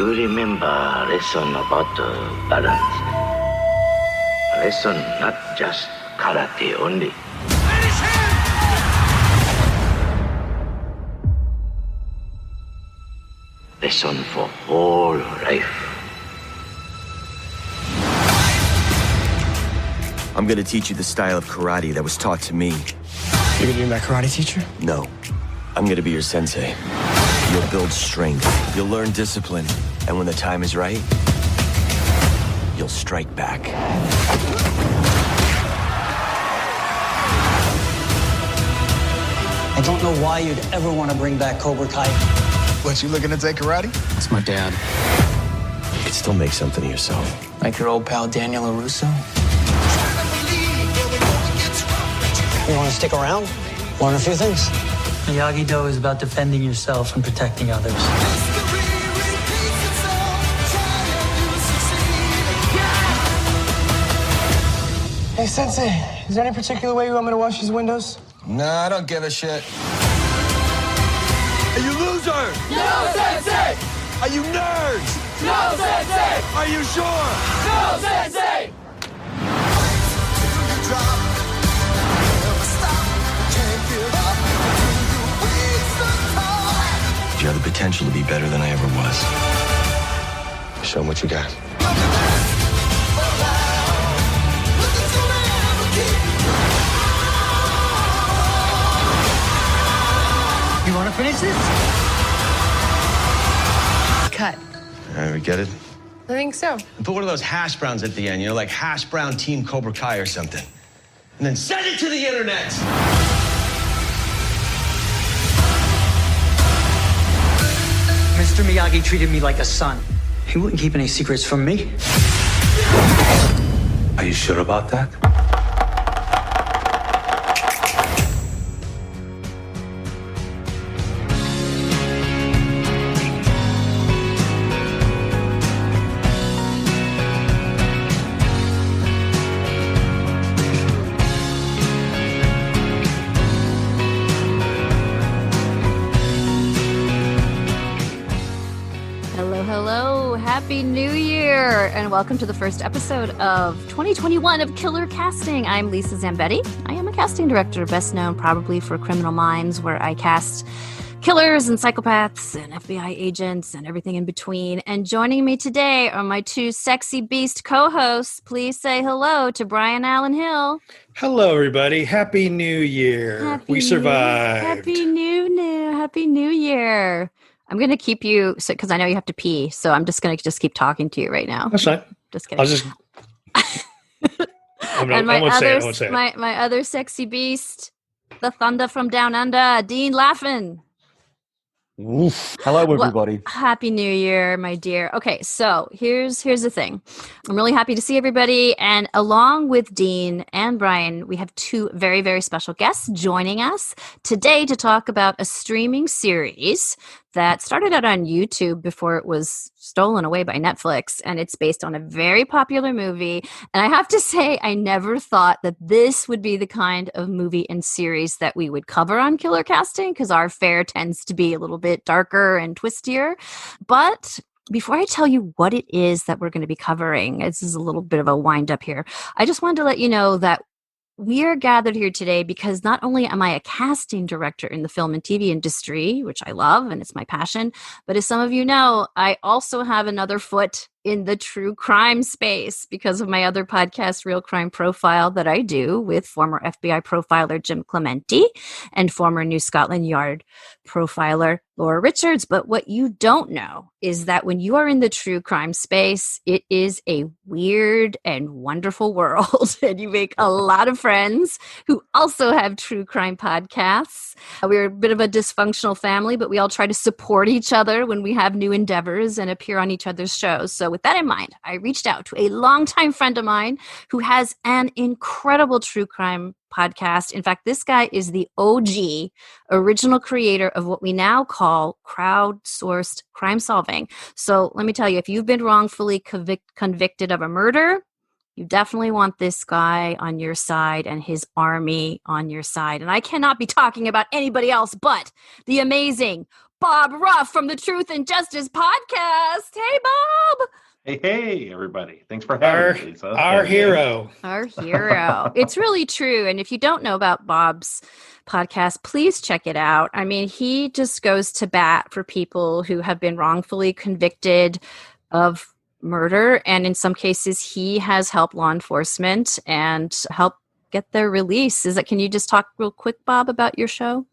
You remember a lesson about balance. A lesson not just karate only. Lesson for whole life. I'm gonna teach you the style of karate that was taught to me. You're gonna be my karate teacher? No, I'm gonna be your sensei. You'll build strength, you'll learn discipline, and when the time is right, you'll strike back. I don't know why you'd ever want to bring back Cobra Kai. What, you looking to take karate? It's my dad. You could still make something of yourself. Like your old pal Daniel LaRusso? You want to stick around? Learn a few things? Miyagi-Do is about defending yourself and protecting others. Hey, Sensei, is there any particular way you want me to wash these windows? Nah, I don't give a shit. Are you losers? No, Sensei! Are you nerds? No, Sensei! Are you sure? No, Sensei! You have the potential to be better than I ever was. Show them what you got. You want to finish this? Cut. All right, we get it? I think so. And put one of those hash browns at the end, you know, like hash brown team Cobra Kai or something. And then send it to the internet. Mr. Miyagi treated me like a son. He wouldn't keep any secrets from me. Are you sure about that? Happy New Year, and welcome to the first episode of 2021 of Killer Casting. I'm Lisa Zambetti. I am a casting director, best known probably for Criminal Minds, where I cast killers and psychopaths and FBI agents and everything in between. And joining me today are my two sexy beast co-hosts. Please say hello to Brian Allen Hill. Hello, everybody. Happy New Year. We survived. Happy New Year. I'm going to keep you, because I know you have to pee, so I'm just going to keep talking to you right now. That's fine. Just kidding. I'll just... I won't say it. My other sexy beast, the thunder from down under, Dean Laffin. Oof. Hello, everybody. Well, Happy New Year, my dear. Okay, so here's the thing. I'm really happy to see everybody. And along with Dean and Brian, we have two very, very special guests joining us today to talk about a streaming series that started out on YouTube before it was stolen away by Netflix. And it's based on a very popular movie. And I have to say, I never thought that this would be the kind of movie and series that we would cover on Killer Casting, because our fare tends to be a little bit darker and twistier. But before I tell you what it is that we're going to be covering, this is a little bit of a wind up here. I just wanted to let you know that we are gathered here today because not only am I a casting director in the film and TV industry, which I love and it's my passion, but as some of you know, I also have another foot in the true crime space because of my other podcast, Real Crime Profile, that I do with former FBI profiler Jim Clementi and former New Scotland Yard profiler Laura Richards. But what you don't know is that when you are in the true crime space, it is a weird and wonderful world. And you make a lot of friends who also have true crime podcasts. We're a bit of a dysfunctional family, but we all try to support each other when we have new endeavors and appear on each other's shows. So with that in mind, I reached out to a longtime friend of mine who has an incredible true crime podcast. In fact, this guy is the OG, original creator of what we now call crowdsourced crime solving. So let me tell you, if you've been wrongfully convicted of a murder, you definitely want this guy on your side and his army on your side. And I cannot be talking about anybody else but the amazing Bob Ruff from the Truth and Justice podcast. Hey, Bob. Hey, everybody. Thanks for having me, Lisa. Our hero. Our hero. It's really true. And if you don't know about Bob's podcast, please check it out. I mean, he just goes to bat for people who have been wrongfully convicted of murder. And in some cases, he has helped law enforcement and helped get their release. Can you just talk real quick, Bob, about your show?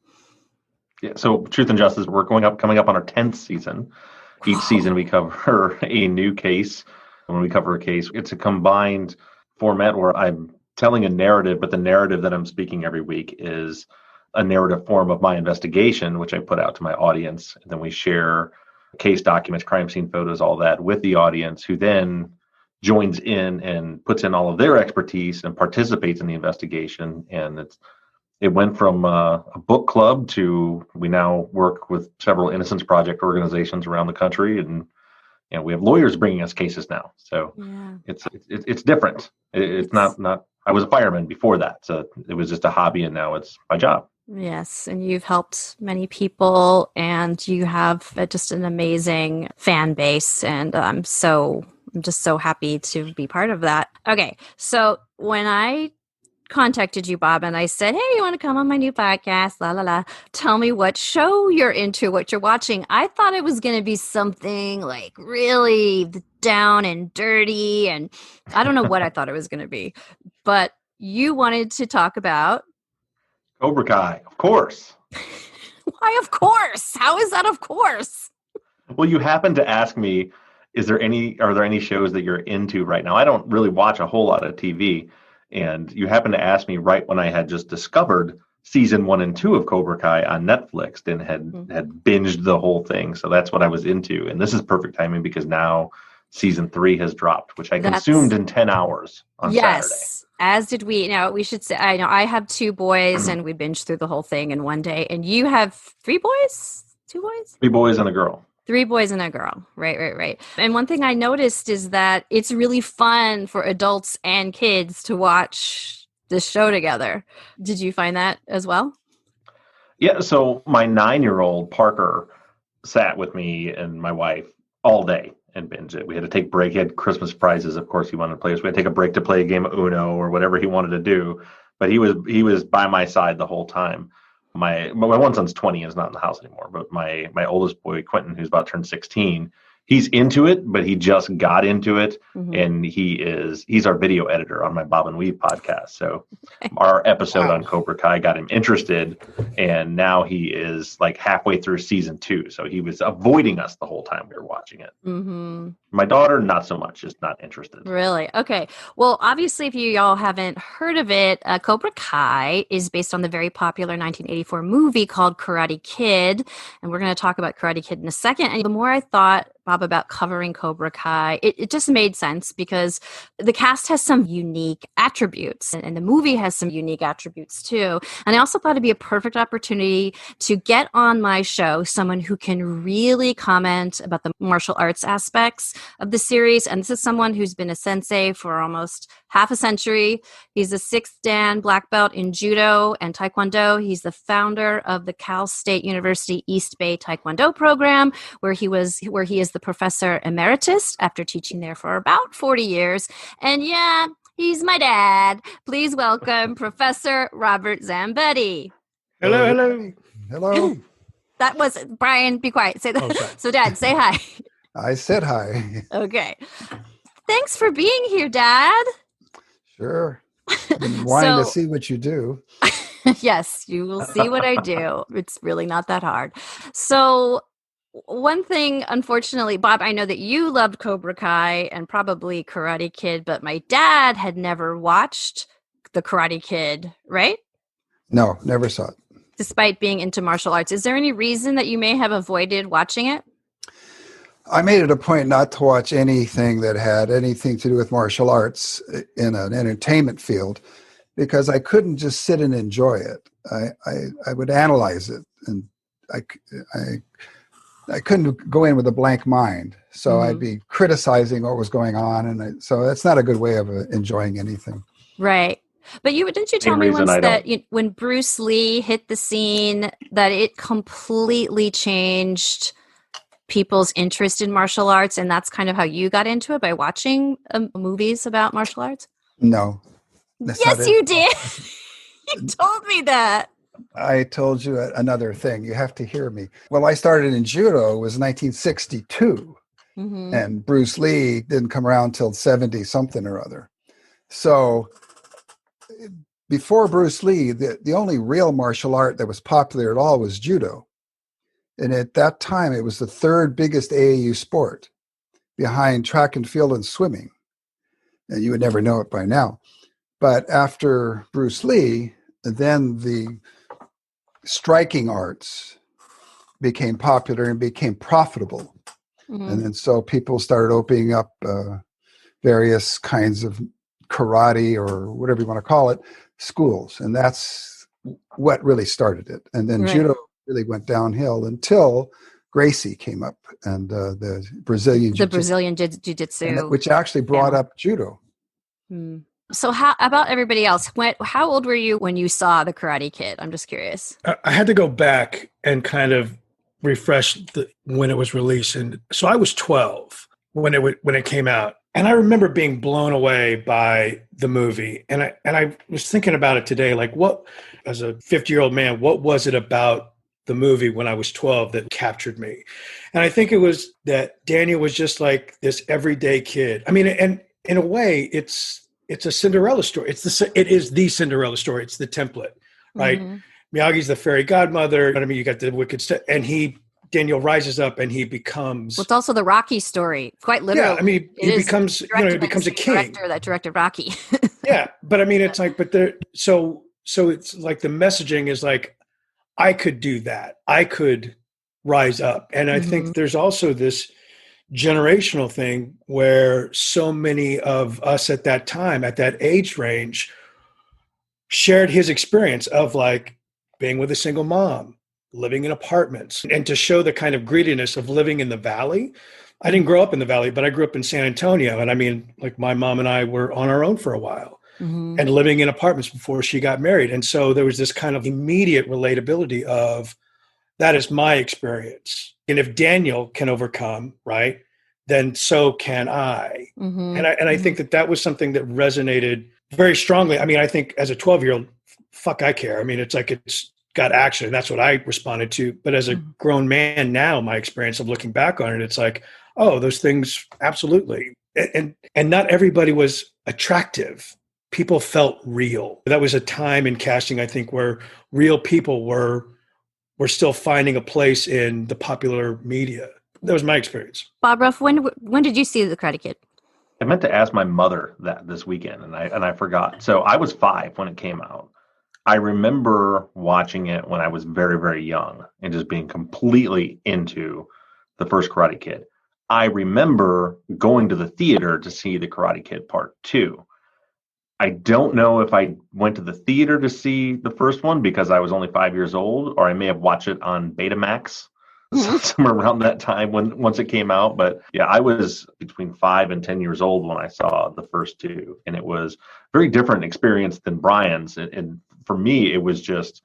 Yeah, so Truth and Justice, we're coming up on our 10th season. Each season we cover a new case. When we cover a case, it's a combined format where I'm telling a narrative, but the narrative that I'm speaking every week is a narrative form of my investigation, which I put out to my audience. And then we share case documents, crime scene photos, all that with the audience, who then joins in and puts in all of their expertise and participates in the investigation. And it went from a book club to we now work with several Innocence Project organizations around the country, and we have lawyers bringing us cases now. So it's different. It's not. I was a fireman before that, so it was just a hobby, and now it's my job. Yes, and you've helped many people, and you have just an amazing fan base, and I'm just so happy to be part of that. Okay, so when I contacted you, Bob, and I said, hey, you want to come on my new podcast? La, la, la. Tell me what show you're into, what you're watching. I thought it was going to be something like really down and dirty, and I don't know what I thought it was going to be, but you wanted to talk about Cobra Kai, of course. Why, of course? How is that of course? Well, you happened to ask me, are there any shows that you're into right now? I don't really watch a whole lot of TV. And you happened to ask me right when I had just discovered season 1 and 2 of Cobra Kai on Netflix and had binged the whole thing. So that's what I was into. And this is perfect timing because now season 3 has dropped, which I consumed in 10 hours on Saturday. As did we. Now, we should say, I have 2 boys and we binged through the whole thing in one day. And you have 3 boys? 2 boys? 3 boys and a girl. 3 boys and a girl. Right. And one thing I noticed is that it's really fun for adults and kids to watch this show together. Did you find that as well? Yeah. So my 9-year-old Parker sat with me and my wife all day and binged it. We had to take a break. He had Christmas prizes. Of course, he wanted to play. So we had to take a break to play a game of Uno or whatever he wanted to do. But he was by my side the whole time. My one son's 20 and is not in the house anymore, but my oldest boy, Quentin, who's about to turn 16, he's into it, but he just got into it. Mm-hmm. And he's our video editor on my Bob and Weave podcast. So our episode on Cobra Kai got him interested, and now he is like halfway through season 2. So he was avoiding us the whole time we were watching it. Mm-hmm. My daughter, not so much, just not interested. Really? Okay. Well, obviously, if you all haven't heard of it, Cobra Kai is based on the very popular 1984 movie called Karate Kid. And we're going to talk about Karate Kid in a second. And the more I thought, Bob, about covering Cobra Kai, it just made sense because the cast has some unique attributes and the movie has some unique attributes too. And I also thought it'd be a perfect opportunity to get on my show someone who can really comment about the martial arts aspects of the series. And this is someone who's been a sensei for almost half a century. He's a 6th Dan black belt in judo and taekwondo. He's the founder of the Cal State University East Bay Taekwondo program, where he is the professor emeritus after teaching there for about 40 years. And yeah, he's my dad. Please welcome Professor Robert Zambetti. Hello. That was Brian. Be quiet. Say that. Okay. So, Dad, say hi. I said hi. Okay. Thanks for being here, Dad. Sure. I've been wanting to see what you do. Yes, you will see what I do. It's really not that hard. So, one thing, unfortunately, Bob, I know that you loved Cobra Kai and probably Karate Kid, but my dad had never watched the Karate Kid, right? No, never saw it. Despite being into martial arts. Is there any reason that you may have avoided watching it? I made it a point not to watch anything that had anything to do with martial arts in an entertainment field because I couldn't just sit and enjoy it. I would analyze it, and I couldn't go in with a blank mind. So I'd be criticizing what was going on, and so that's not a good way of enjoying anything. Right. But didn't you tell Same me reason once I that don't. when Bruce Lee hit the scene, that it completely changed people's interest in martial arts, and that's kind of how you got into it, by watching movies about martial arts? No, that's not Yes, it. you did. You told me that. I told you another thing. You have to hear me. Well, I started in judo. It was 1962, and Bruce Lee didn't come around till 70 something or other. So before Bruce Lee, the only real martial art that was popular at all was judo. And at that time, it was the third biggest AAU sport behind track and field and swimming. And you would never know it by now. But after Bruce Lee, then the striking arts became popular and became profitable. And then so people started opening up various kinds of karate, or whatever you want to call it, schools. And that's what really started it. And then judo really went downhill until Gracie came up, and the Brazilian jiu-jitsu, which actually brought up judo. So how about everybody else? How old were you when you saw The Karate Kid? I'm just curious. I had to go back and kind of refresh when it was released. And so I was 12 when it came out. And I remember being blown away by the movie. And I was thinking about it today, like, what, as a 50-year-old man, what was it about the movie when I was 12 that captured me? And I think it was that Daniel was just like this everyday kid. I mean, and in a way, it's a Cinderella story. It is the Cinderella story. It's the template, right? Miyagi's the fairy godmother. I mean, you got the wicked stuff, and Daniel rises up and he becomes. Well, it's also the Rocky story, quite literally. Yeah, I mean, he becomes a king. Director that directed Rocky. Yeah, but I mean, it's like, so it's like the messaging is like, I could do that. I could rise up, and I think there's also this generational thing where so many of us at that time, at that age range, shared his experience of like being with a single mom, living in apartments, and to show the kind of greediness of living in the valley. I didn't grow up in the valley, but I grew up in San Antonio. And I mean, like, my mom and I were on our own for a while and living in apartments before she got married. And so there was this kind of immediate relatability of, that is my experience. And if Daniel can overcome, right, then so can I. And I think that was something that resonated very strongly. I mean, I think as a 12-year-old, fuck, I care. I mean, it's like, it's got action. And that's what I responded to. But as a grown man now, my experience of looking back on it, it's like, oh, those things, absolutely. And not everybody was attractive. People felt real. That was a time in casting, I think, where real people were still finding a place in the popular media. That was my experience. Bob Ruff, when did you see The Karate Kid? I meant to ask my mother that this weekend, and I forgot. So I was 5 when it came out. I remember watching it when I was very, very young and just being completely into the first Karate Kid. I remember going to the theater to see The Karate Kid Part 2. I don't know if I went to the theater to see the first one because I was only 5 years old, or I may have watched it on Betamax somewhere around that time once it came out. But yeah, I was between 5 and 10 years old when I saw the first two, and it was a very different experience than Brian's. And for me, it was just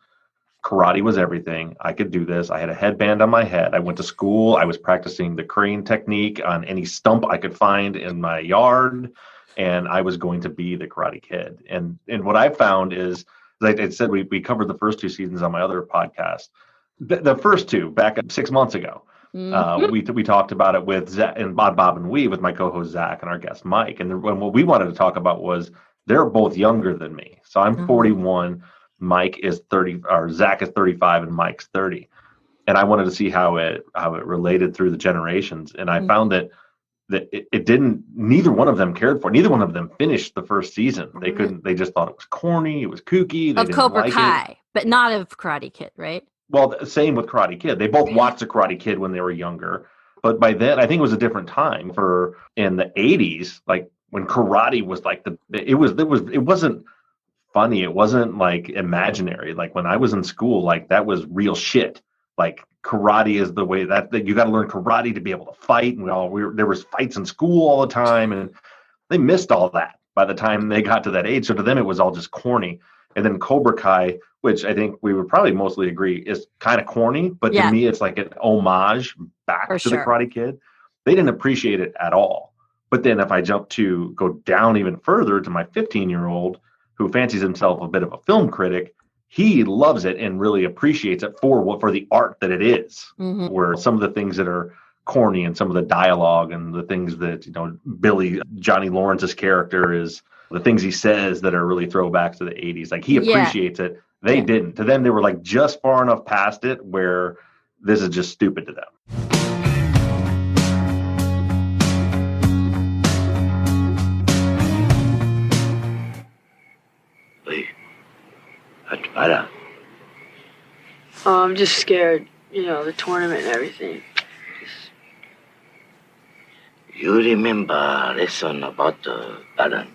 karate was everything. I could do this. I had a headband on my head. I went to school. I was practicing the crane technique on any stump I could find in my yard, and I was going to be the Karate Kid. And what I found is, like I said, we covered the first 2 seasons on my other podcast. The first 2 back 6 months ago. We talked about it with Zach and Bob and we with my co-host Zach and our guest Mike. And what we wanted to talk about was they're both younger than me. So I'm 41, Mike is 30, or Zach is 35, and Mike's 30. And I wanted to see how it related through the generations. And I found that it didn't. Neither one of them cared for it. Neither one of them finished the first season. They couldn't. They just thought it was corny. It was kooky. They of didn't Cobra like Kai, it. but not of Karate Kid, right? Well, same with Karate Kid. They both watched the Karate Kid when they were younger, but by then I think it was a different time. For in the 80s, like when karate was like it wasn't funny. It wasn't like imaginary. Like when I was in school, like that was real shit. Like karate is the way that you got to learn karate to be able to fight. And there was fights in school all the time, and they missed all that. by the time they got to that age. So to them, it was all just corny. And then Cobra Kai, which I think we would probably mostly agree is kind of corny, but to me, it's like an homage back to the Karate Kid. They didn't appreciate it at all. But then if I go down even further to my 15-year-old who fancies himself a bit of a film critic, he loves it and really appreciates it for the art that it is. Mm-hmm. Where some of the things that are corny and some of the dialogue and the things that, Johnny Lawrence's character is, the things he says that are really throwbacks to the 80s. Like he appreciates it. They didn't. To them, they were like just far enough past it where this is just stupid to them. Oh, I'm just scared. The tournament and everything. You remember lesson about balance?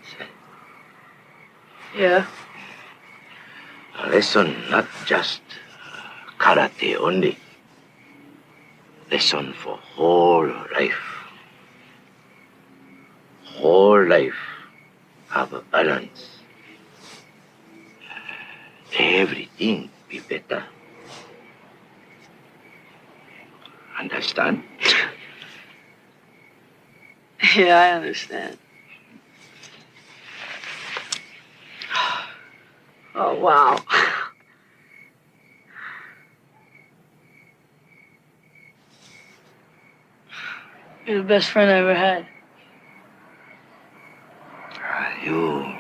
Yeah. A lesson not just karate only. Lesson for whole life. Whole life have a balance. Everything be better. Understand? Yeah, I understand. Oh, wow. You're the best friend I ever had. You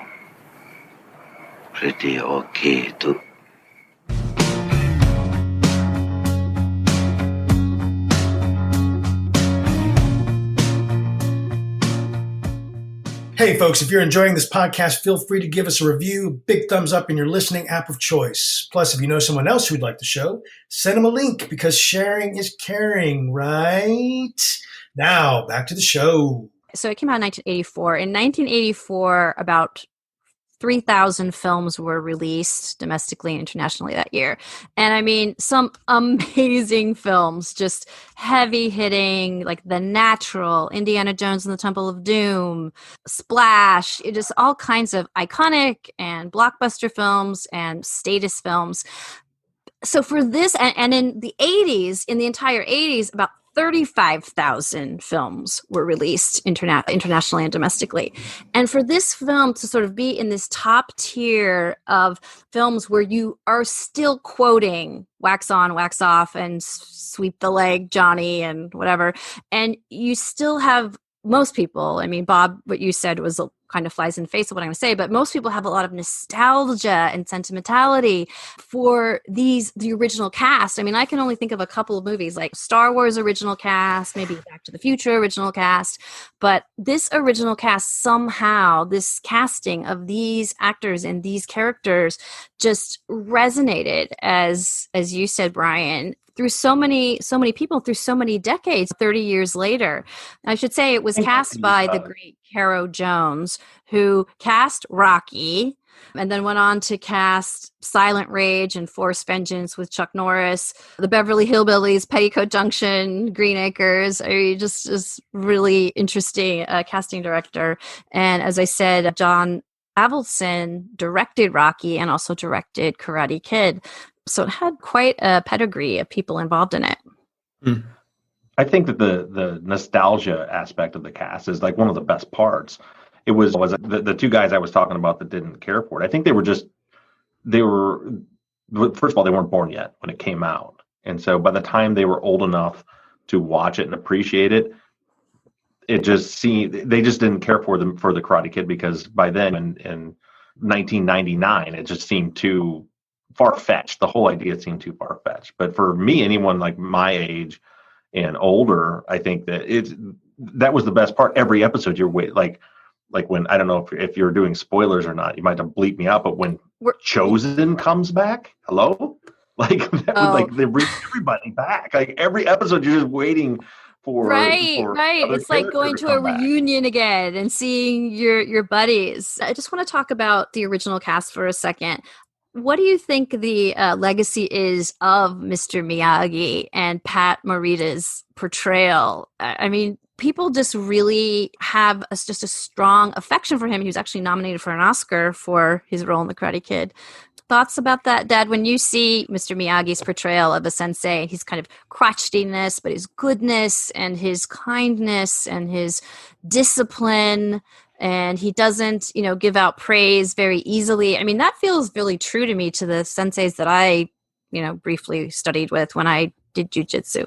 pretty okay, too. Hey, folks, if you're enjoying this podcast, feel free to give us a review, big thumbs up in your listening app of choice. Plus, if you know someone else who'd like the show, send them a link because sharing is caring, right? Now, back to the show. So it came out in 1984. In 1984, about 3,000 films were released domestically and internationally that year. And I mean, some amazing films, just heavy hitting, like The Natural, Indiana Jones and the Temple of Doom, Splash, just all kinds of iconic and blockbuster films and status films. So for this, and in the 80s, in the entire 80s, about 35,000 films were released internationally and domestically. And for this film to sort of be in this top tier of films where you are still quoting wax on, wax off, and sweep the leg, Johnny, and whatever, and you still have most people, I mean, Bob, what you said was kind of flies in the face of what I'm going to say, but most people have a lot of nostalgia and sentimentality for the original cast. I mean, I can only think of a couple of movies like Star Wars original cast, maybe Back to the Future original cast, but this original cast somehow, this casting of these actors and these characters just resonated, as you said, Brian, through so many people, through so many decades, 30 years later. I should say it was cast by the great Caro Jones, who cast Rocky and then went on to cast Silent Rage and Force Vengeance with Chuck Norris, The Beverly Hillbillies, Petticoat Junction, Green Acres. I mean, just really interesting casting director. And as I said, John Avildson directed Rocky and also directed Karate Kid. So it had quite a pedigree of people involved in it. I think that the nostalgia aspect of the cast is like one of the best parts. It was the two guys I was talking about that didn't care for it. I think first of all, they weren't born yet when it came out. And so by the time they were old enough to watch it and appreciate it, they just didn't care for the Karate Kid, because by then in 1999, it just seemed too far-fetched. The whole idea seemed too far-fetched. But for me, anyone like my age and older, I think that was the best part. Every episode you're like when, I don't know if you're doing spoilers or not, you might have to bleep me out, but when Chosen comes back, hello? Like that was like they bring everybody back. Like every episode you're just waiting for Right. It's like going to a reunion again and seeing your buddies. I just want to talk about the original cast for a second. What do you think the legacy is of Mr. Miyagi and Pat Morita's portrayal? I mean, people just really have just a strong affection for him. He was actually nominated for an Oscar for his role in The Karate Kid. Thoughts about that, Dad? When you see Mr. Miyagi's portrayal of a sensei, he's kind of crotchetiness, but his goodness and his kindness and his discipline, and he doesn't, give out praise very easily. I mean, that feels really true to me, to the senseis that I, briefly studied with when I did jujitsu.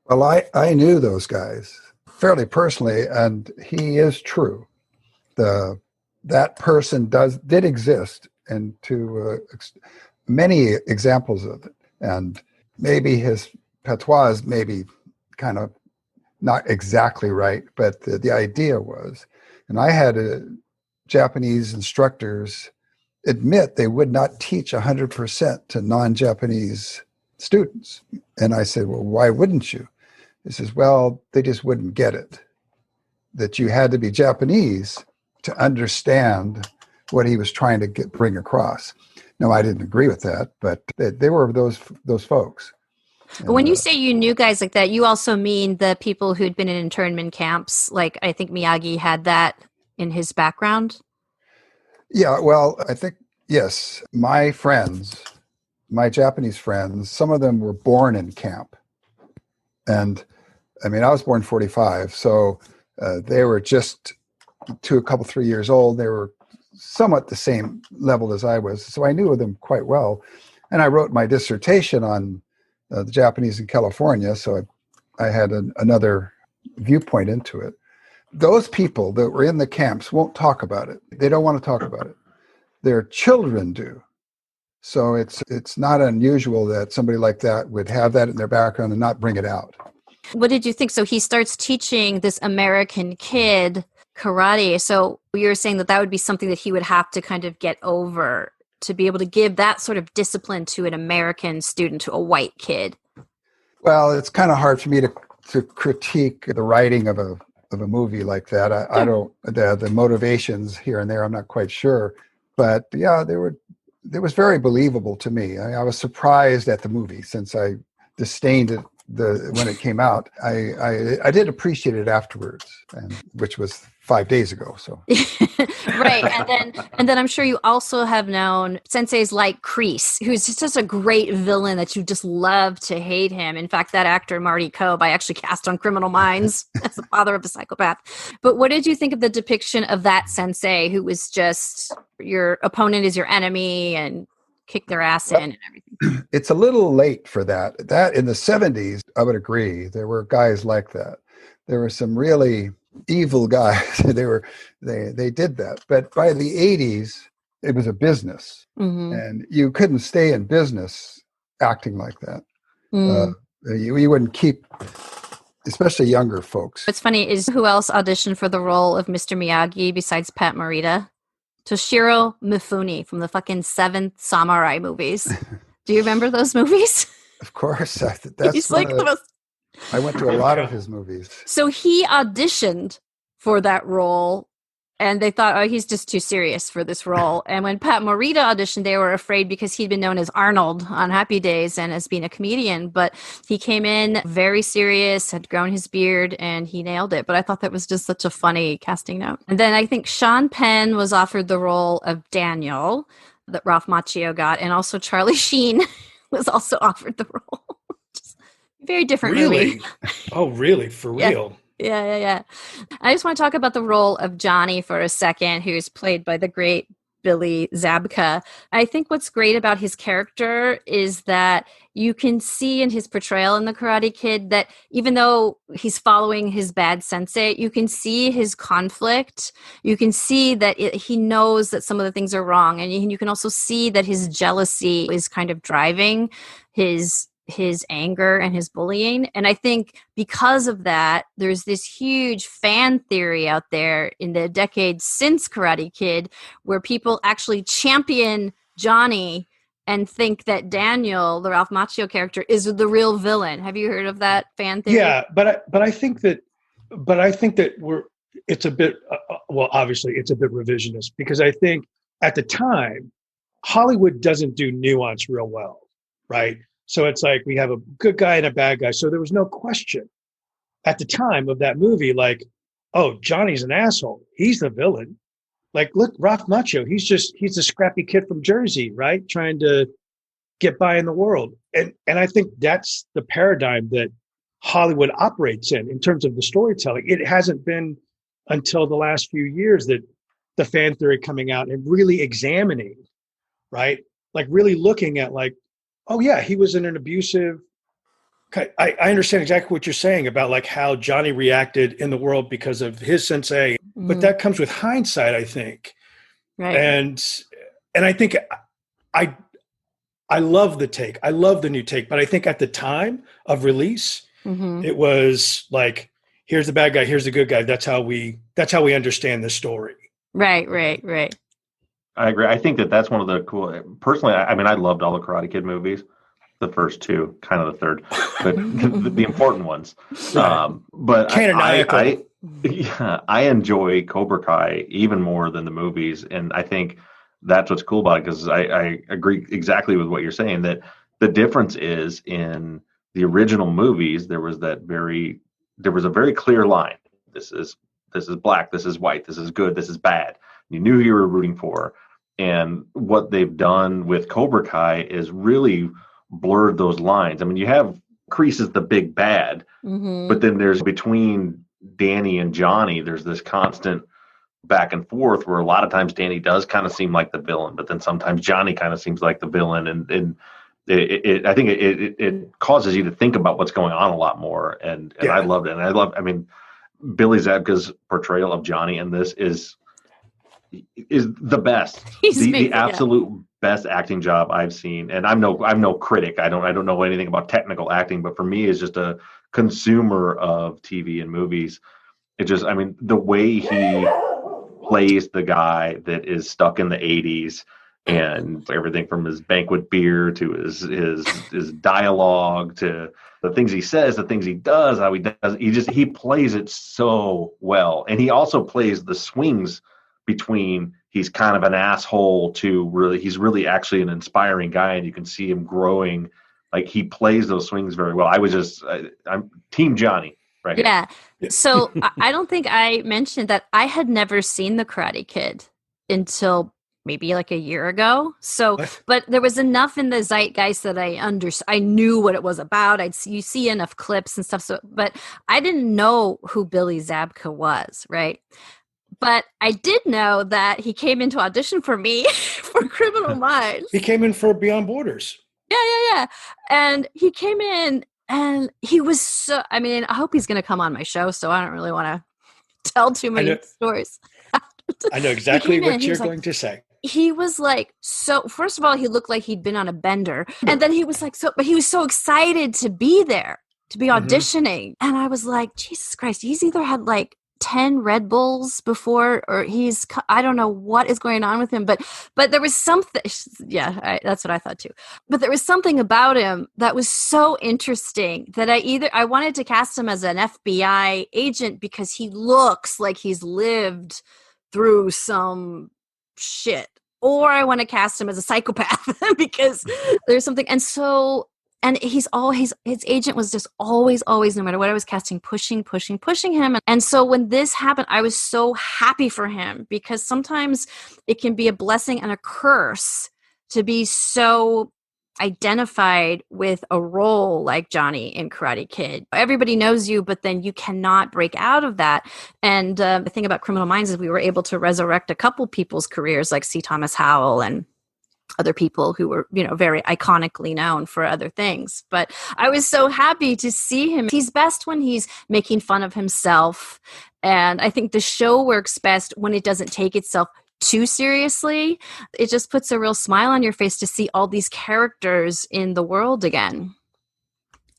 Well, I knew those guys fairly personally, and he is true. That person did exist, and to many examples of it. And maybe his patois is maybe kind of not exactly right, but the idea was. And I had Japanese instructors admit they would not teach 100% to non-Japanese students. And I said, well, why wouldn't you? He says, well, they just wouldn't get it. That you had to be Japanese to understand what he was trying to bring across. No, I didn't agree with that, but they were those folks. And when you say you knew guys like that, you also mean the people who'd been in internment camps. Like, I think Miyagi had that in his background. Yeah, well, I think, yes, my Japanese friends, some of them were born in camp. And I mean, I was born 45, so they were just a couple, 3 years old. They were somewhat the same level as I was. So I knew them quite well. And I wrote my dissertation on the Japanese in California. So I had another viewpoint into it. Those people that were in the camps won't talk about it. They don't want to talk about it. Their children do. So it's not unusual that somebody like that would have that in their background and not bring it out. What did you think? So he starts teaching this American kid karate. So you were saying that would be something that he would have to kind of get over to be able to give that sort of discipline to an American student, to a white kid. Well, it's kind of hard for me to critique the writing of a movie like that. I don't, the motivations here and there, I'm not quite sure. But yeah, it was very believable to me. I was surprised at the movie, since I disdained it when it came out. I did appreciate it afterwards, which was 5 days ago. So right, and then I'm sure you also have known senseis like Kreese, who's just a great villain that you just love to hate him. In fact, that actor Marty Cobe, I actually cast on Criminal Minds as the father of a psychopath. But what did you think of the depiction of that sensei, who was just your opponent is your enemy and kick their ass in and everything? It's a little late for that. That in the 70s, I would agree. There were guys like that. There were some really evil guys. They did that. But by the 80s, it was a business. Mm-hmm. And you couldn't stay in business acting like that. Mm. You wouldn't keep, especially younger folks. What's funny is, who else auditioned for the role of Mr. Miyagi besides Pat Morita? Toshiro Mifune from the fucking 7th Samurai movies. Do you remember those movies? Of course. He's like the most... I went to a lot of his movies. So he auditioned for that role, and they thought, oh, he's just too serious for this role. And when Pat Morita auditioned, they were afraid, because he'd been known as Arnold on Happy Days and as being a comedian. But he came in very serious, had grown his beard, and he nailed it. But I thought that was just such a funny casting note. And then I think Sean Penn was offered the role of Daniel that Ralph Macchio got. And also Charlie Sheen was also offered the role. Very different movie. Oh, really? For real? Yeah. I just want to talk about the role of Johnny for a second, who's played by the great Billy Zabka. I think what's great about his character is that you can see in his portrayal in The Karate Kid that even though he's following his bad sensei, you can see his conflict. You can see that he knows that some of the things are wrong. And you can also see that his jealousy is kind of driving his anger and his bullying. And I think because of that, there's this huge fan theory out there in the decades since Karate Kid, where people actually champion Johnny and think that Daniel, the Ralph Macchio character, is the real villain. Have you heard of that fan theory? Yeah, but I think that it's a bit well, obviously it's a bit revisionist, because I think at the time Hollywood doesn't do nuance real well, right? So it's like we have a good guy and a bad guy. So there was no question at the time of that movie, like, oh, Johnny's an asshole. He's the villain. Like, look, Ralph Macchio, he's a scrappy kid from Jersey, right? Trying to get by in the world. And I think that's the paradigm that Hollywood operates in terms of the storytelling. It hasn't been until the last few years that the fan theory coming out and really examining, right? Like really looking at like, oh yeah, he was in an abusive. I understand exactly what you're saying about like how Johnny reacted in the world because of his sensei, but that comes with hindsight, I think. Right. And I think I love the take. I love the new take, but I think at the time of release, it was like, here's the bad guy, here's the good guy. That's how we understand the story. Right. I agree. I think that's one of the cool. Personally, I mean, I loved all the Karate Kid movies. The first two, kind of the third, but the important ones. But I enjoy Cobra Kai even more than the movies, and I think that's what's cool about it, because I agree exactly with what you're saying, that the difference is in the original movies there was a very clear line. This is black, this is white, this is good, this is bad. You knew who you were rooting for. And what they've done with Cobra Kai is really blurred those lines. I mean, you have Kreese as the big bad, but then there's between Danny and Johnny, there's this constant back and forth where a lot of times Danny does kind of seem like the villain, but then sometimes Johnny kind of seems like the villain, and I think it causes you to think about what's going on a lot more, and I loved it. And I mean, Billy Zabka's portrayal of Johnny in this is the best. The absolute best acting job I've seen. And I'm no critic. I don't know anything about technical acting, but for me as just a consumer of TV and movies, I mean, the way he plays the guy that is stuck in the 80s, and everything from his banquet beer to his dialogue to the things he says, the things he does, how he does, he plays it so well. And he also plays the swings between he's kind of an asshole to he's really actually an inspiring guy, and you can see him growing. Like, he plays those swings very well. I'm Team Johnny right here. So I don't think I mentioned that I had never seen The Karate Kid until maybe like a year ago. So, but there was enough in the zeitgeist that I knew what it was about. You see enough clips and stuff. So, but I didn't know who Billy Zabka was, right? But I did know that he came in to audition for me for Criminal Minds. He came in for Beyond Borders. Yeah. And he came in and he was so, I mean, I hope he's going to come on my show, so I don't really want to tell too many stories. I know exactly what you're going to say. He was like, so first of all, he looked like he'd been on a bender. And then he was like, but he was so excited to be there, to be auditioning. And I was like, Jesus Christ, he's either had like 10 Red Bulls before, or I don't know what is going on with him, but there was something, that's what I thought too. But there was something about him that was so interesting that I wanted to cast him as an FBI agent because he looks like he's lived through some shit, or I want to cast him as a psychopath because there's something. And his agent was just always, no matter what I was casting, pushing him. And so when this happened, I was so happy for him, because sometimes it can be a blessing and a curse to be so identified with a role like Johnny in Karate Kid. Everybody knows you, but then you cannot break out of that. And the thing about Criminal Minds is we were able to resurrect a couple people's careers, like C. Thomas Howell and other people who were, very iconically known for other things. But I was so happy to see him. He's best when he's making fun of himself. And I think the show works best when it doesn't take itself too seriously. It just puts a real smile on your face to see all these characters in the world again.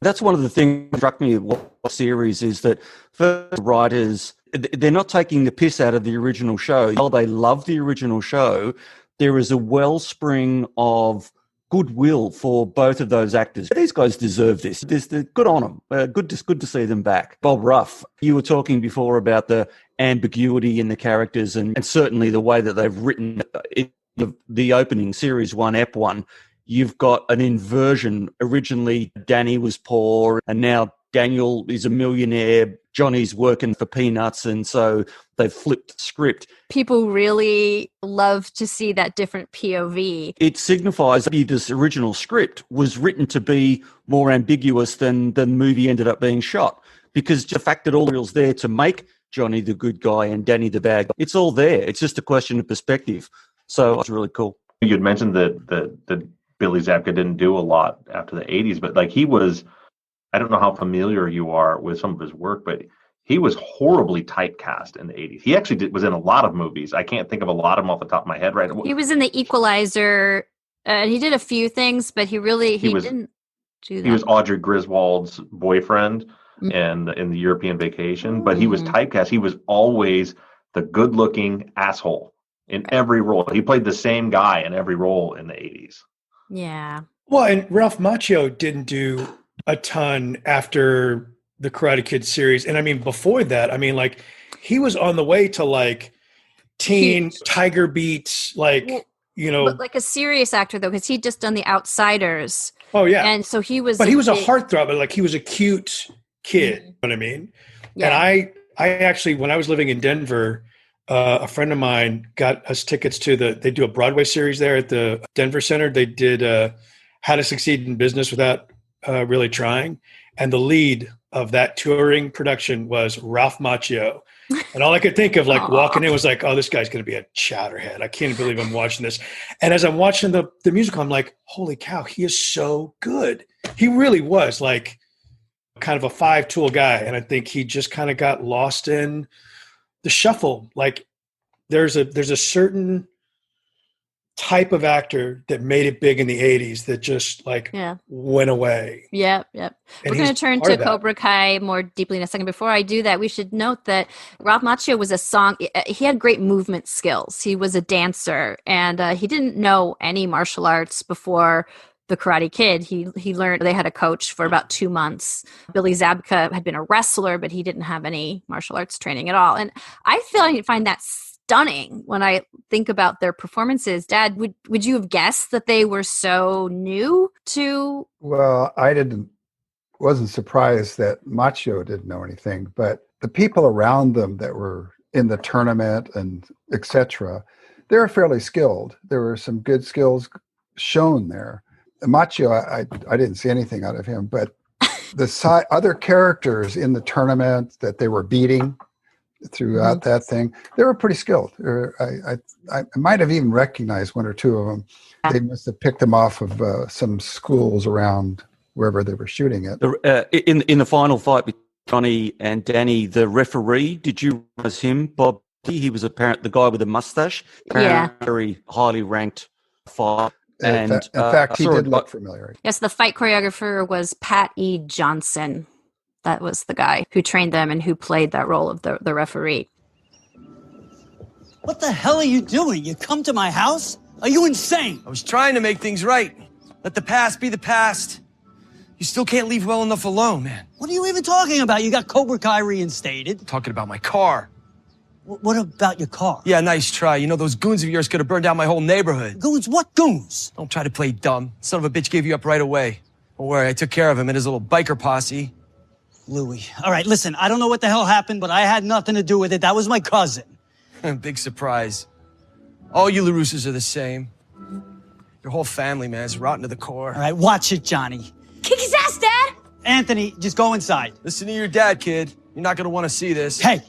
That's one of the things that struck me about the series, is that first, writers, they're not taking the piss out of the original show. While they love the original show, there is a wellspring of goodwill for both of those actors. These guys deserve this. Good on them. Good to see them back. Bob Ruff, you were talking before about the ambiguity in the characters, and certainly the way that they've written the opening series 1, Ep 1. You've got an inversion. Originally, Danny was poor, and now Daniel is a millionaire, Johnny's working for peanuts, and so they've flipped the script. People really love to see that different POV. It signifies that this original script was written to be more ambiguous than the movie ended up being shot, because the fact that all the reels there to make Johnny the good guy and Danny the bad guy, it's all there. It's just a question of perspective. So it's really cool. You'd mentioned that Billy Zabka didn't do a lot after the 80s, but like he was, I don't know how familiar you are with some of his work, but he was horribly typecast in the 80s. He actually was in a lot of movies. I can't think of a lot of them off the top of my head right now. He was in The Equalizer. He did a few things, but he didn't do that. He was Audrey Griswold's boyfriend and in the European Vacation, but he was typecast. He was always the good-looking asshole in every role. He played the same guy in every role in the 80s. Yeah. Well, and Ralph Macchio didn't do a ton after the Karate Kid series. And I mean, before that, I mean, like, he was on the way to like teen Tiger Beats, like, But like a serious actor, though, because he'd just done The Outsiders. Oh, yeah. And so he was. But he was a heartthrob, but like, he was a cute kid. You know what I mean? Yeah. And I actually, when I was living in Denver, a friend of mine got us tickets to they do a Broadway series there at the Denver Center. They did How to Succeed in Business Without Really Trying. And the lead of that touring production was Ralph Macchio. And all I could think of, like, walking in was like, oh, this guy's going to be a chowderhead. I can't believe I'm watching this. And as I'm watching the musical, I'm like, holy cow, he is so good. He really was like kind of a five-tool guy. And I think he just kind of got lost in the shuffle. Like, there's a certain type of actor that made it big in the 80s that just went away. Yep. And we're going to turn to Cobra Kai more deeply in a second. Before I do that, we should note that Ralph Macchio was he had great movement skills. He was a dancer, and he didn't know any martial arts before the Karate Kid. He learned, they had a coach for about 2 months. Billy Zabka had been a wrestler, but he didn't have any martial arts training at all. And I find that stunning when I think about their performances. Dad, would you have guessed that they were so new to? Well, wasn't surprised that Macchio didn't know anything, but the people around them that were in the tournament and etc., they were fairly skilled. There were some good skills shown there. Macchio, I didn't see anything out of him, but the other characters in the tournament that they were beating throughout that thing, they were pretty skilled. I might have even recognized one or two of them. They must have picked them off of some schools around wherever they were shooting it. In the final fight between Johnny and Danny, the referee, did you recognize him, Bob? He was the guy with the mustache. Yeah. Very highly ranked fighter. In fact, he did look familiar. Yes, the fight choreographer was Pat E. Johnson. That was the guy who trained them and who played that role of the referee. What the hell are you doing? You come to my house? Are you insane? I was trying to make things right. Let the past be the past. You still can't leave well enough alone, man. What are you even talking about? You got Cobra Kai reinstated. I'm talking about my car. What about your car? Yeah, nice try. You know, those goons of yours could have burned down my whole neighborhood. Goons? What goons? Don't try to play dumb. Son of a bitch gave you up right away. Don't worry, I took care of him and his little biker posse. Louis. All right, listen, I don't know what the hell happened, but I had nothing to do with it. That was my cousin. Big surprise. All you LaRussos are the same. Your whole family, man, is rotten to the core. All right, watch it, Johnny. Kick his ass, Dad! Anthony, just go inside. Listen to your dad, kid. You're not gonna want to see this. Hey,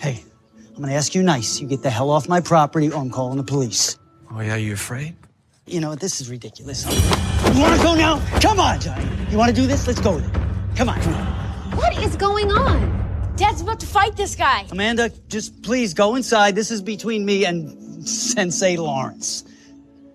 I'm gonna ask you nice. You get the hell off my property or I'm calling the police. Oh, yeah, you afraid? You know, this is ridiculous. You wanna go now? Come on, Johnny. You wanna do this? Let's go with it. Come on. What is going on? Dad's about to fight this guy. Amanda, just please go inside. This is between me and Sensei Lawrence.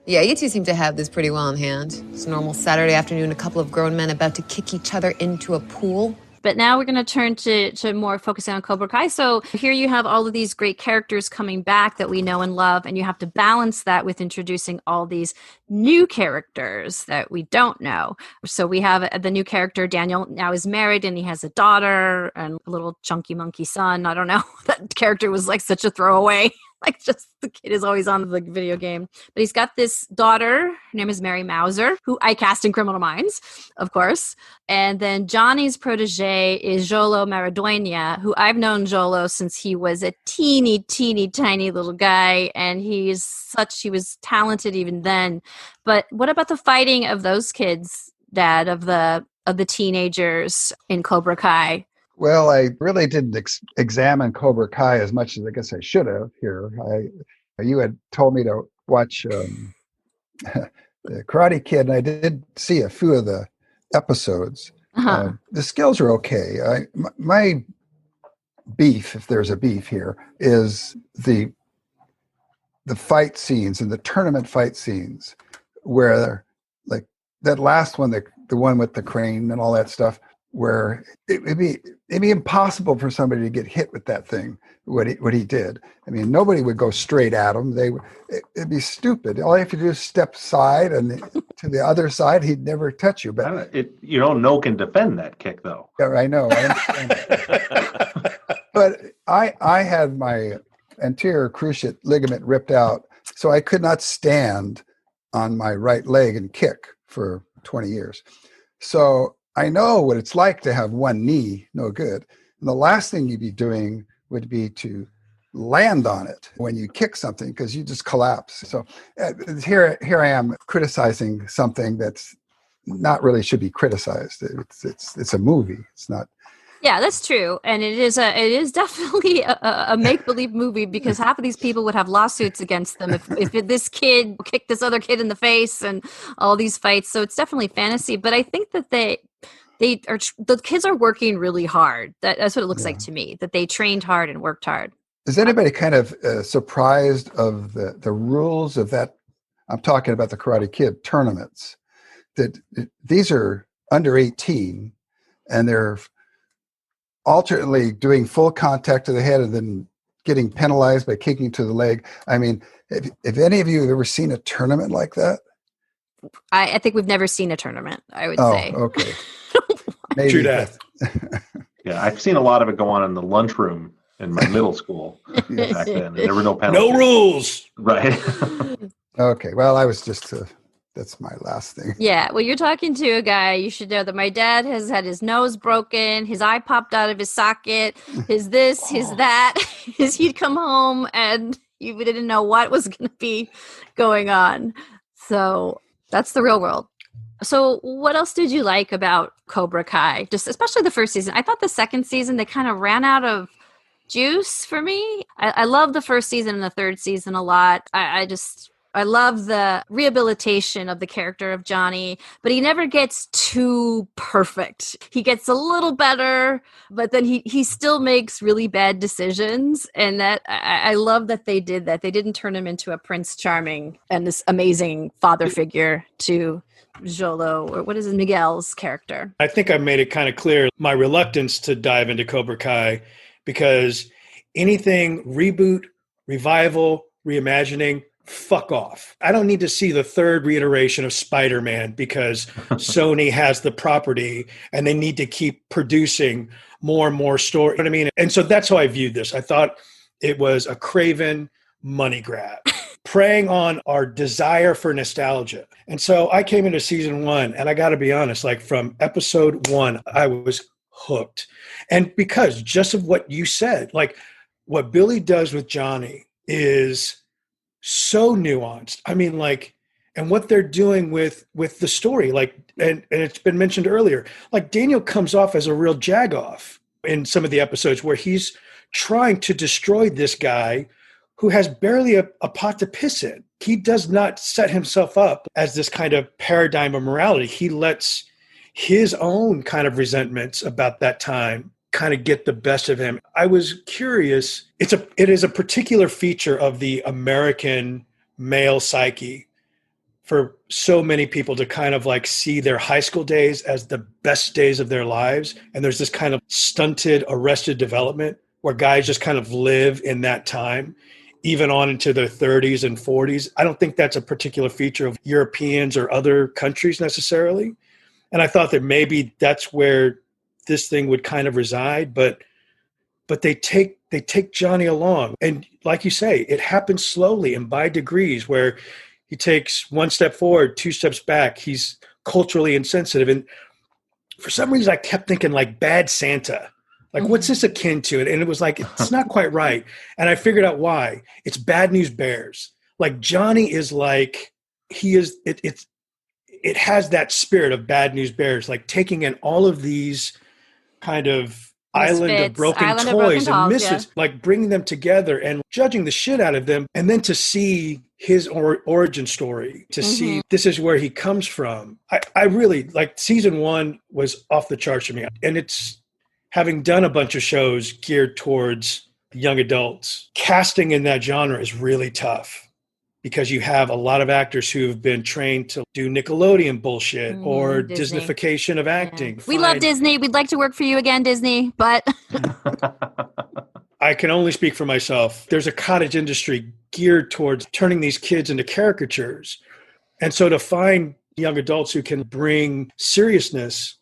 Yeah, you two seem to have this pretty well in hand. It's a normal Saturday afternoon, a couple of grown men about to kick each other into a pool. But now we're going to turn to more focusing on Cobra Kai. So here you have all of these great characters coming back that we know and love, and you have to balance that with introducing all these new characters that we don't know. So we have the new character, Daniel, now is married, and he has a daughter and a little chunky monkey son. I don't know. That character was like such a throwaway. Like, just the kid is always on the video game. But he's got this daughter. Her name is Mary Mauser, who I cast in Criminal Minds, of course. And then Johnny's protege is Jolo Maradoina, who I've known Jolo since he was a teeny, tiny little guy. And he was talented even then. But what about the fighting of those kids, Dad, of the teenagers in Cobra Kai? Well, I really didn't examine Cobra Kai as much as I guess I should have here. You had told me to watch the Karate Kid, and I did see a few of the episodes. The skills are okay. My beef, if there's a beef here, is the fight scenes and the tournament fight scenes where, like that last one, the one with the crane and all that stuff, where it'd be impossible for somebody to get hit with that thing, what he did. I mean, nobody would go straight at him. It'd be stupid. All you have to do is step aside, and to the other side, he'd never touch you. But no can defend that kick, though. Yeah, I know. I understand. But I had my anterior cruciate ligament ripped out, so I could not stand on my right leg and kick for 20 years. So I know what it's like to have one knee no good. And the last thing you'd be doing would be to land on it when you kick something, because you just collapse. So here I am criticizing something that's not really should be criticized. It's a movie. It's not. Yeah, that's true. And it is definitely a make-believe movie, because half of these people would have lawsuits against them if this kid kicked this other kid in the face and all these fights. So it's definitely fantasy. But I think that the kids are working really hard. That's what it looks like to me, that they trained hard and worked hard. Is anybody kind of surprised of the rules of that? I'm talking about the Karate Kid tournaments, that these are under 18 and they're alternately doing full contact to the head and then getting penalized by kicking to the leg. I mean, if any of you have ever seen a tournament like that? I think we've never seen a tournament, I would say. Oh, okay. Maybe. True that. Yeah, I've seen a lot of it go on in the lunchroom in my middle school back then. And there were no penalties. No rules. Right. Okay. Well, I was just that's my last thing. Yeah, well, you're talking to a guy. You should know that my dad has had his nose broken, his eye popped out of his socket, his this, his that. He'd come home and you didn't know what was going to be going on. So that's the real world. So what else did you like about Cobra Kai? Just especially the first season. I thought the second season, they kind of ran out of juice for me. I love the first season and the third season a lot. I love the rehabilitation of the character of Johnny, but he never gets too perfect. He gets a little better, but then he still makes really bad decisions. And that I love that they did that. They didn't turn him into a Prince Charming and this amazing father figure to Jolo, or what is it, Miguel's character. I think I made it kind of clear my reluctance to dive into Cobra Kai, because anything reboot, revival, reimagining, fuck off. I don't need to see the third reiteration of Spider-Man because Sony has the property and they need to keep producing more and more story. You know what I mean? And so that's how I viewed this. I thought it was a craven money grab, preying on our desire for nostalgia. And so I came into season 1, and I got to be honest, like from episode 1, I was hooked. And because just of what you said, like what Billy does with Johnny is so nuanced. I mean, like, and what they're doing with the story, like, and it's been mentioned earlier, like Daniel comes off as a real jagoff in some of the episodes where he's trying to destroy this guy who has barely a pot to piss in. He does not set himself up as this kind of paradigm of morality. He lets his own kind of resentments about that time kind of get the best of him. I was curious. It is a particular feature of the American male psyche for so many people to kind of like see their high school days as the best days of their lives. And there's this kind of stunted, arrested development where guys just kind of live in that time, even on into their 30s and 40s. I don't think that's a particular feature of Europeans or other countries necessarily. And I thought that maybe that's where this thing would kind of reside, but but they take Johnny along. And like you say, it happens slowly and by degrees, where he takes one step forward, two steps back. He's culturally insensitive. And for some reason, I kept thinking like Bad Santa. Like, what's this akin to? And it was like, it's not quite right. And I figured out why. It's Bad News Bears. Like, Johnny is like, he is, it has that spirit of Bad News Bears, like taking in all of these kind of island of broken toys and misses, like bringing them together and judging the shit out of them. And then to see his origin story, to see this is where he comes from. I really like season 1 was off the charts for me. And it's, having done a bunch of shows geared towards young adults, casting in that genre is really tough because you have a lot of actors who have been trained to do Nickelodeon bullshit or Disneyfication of acting. We love Disney. We'd like to work for you again, Disney, but I can only speak for myself. There's a cottage industry geared towards turning these kids into caricatures. And so to find young adults who can bring seriousness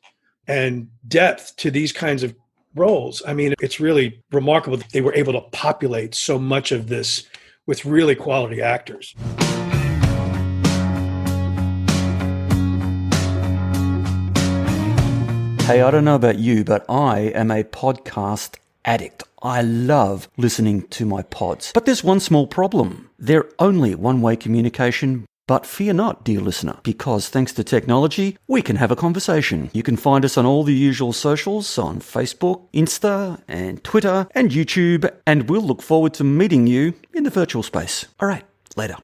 and depth to these kinds of roles, I mean, it's really remarkable that they were able to populate so much of this with really quality actors. Hey, I don't know about you, but I am a podcast addict. I love listening to my pods. But there's one small problem. They're only one-way communication. But fear not, dear listener, because thanks to technology, we can have a conversation. You can find us on all the usual socials on Facebook, Insta, and Twitter, and YouTube, and we'll look forward to meeting you in the virtual space. All right, later.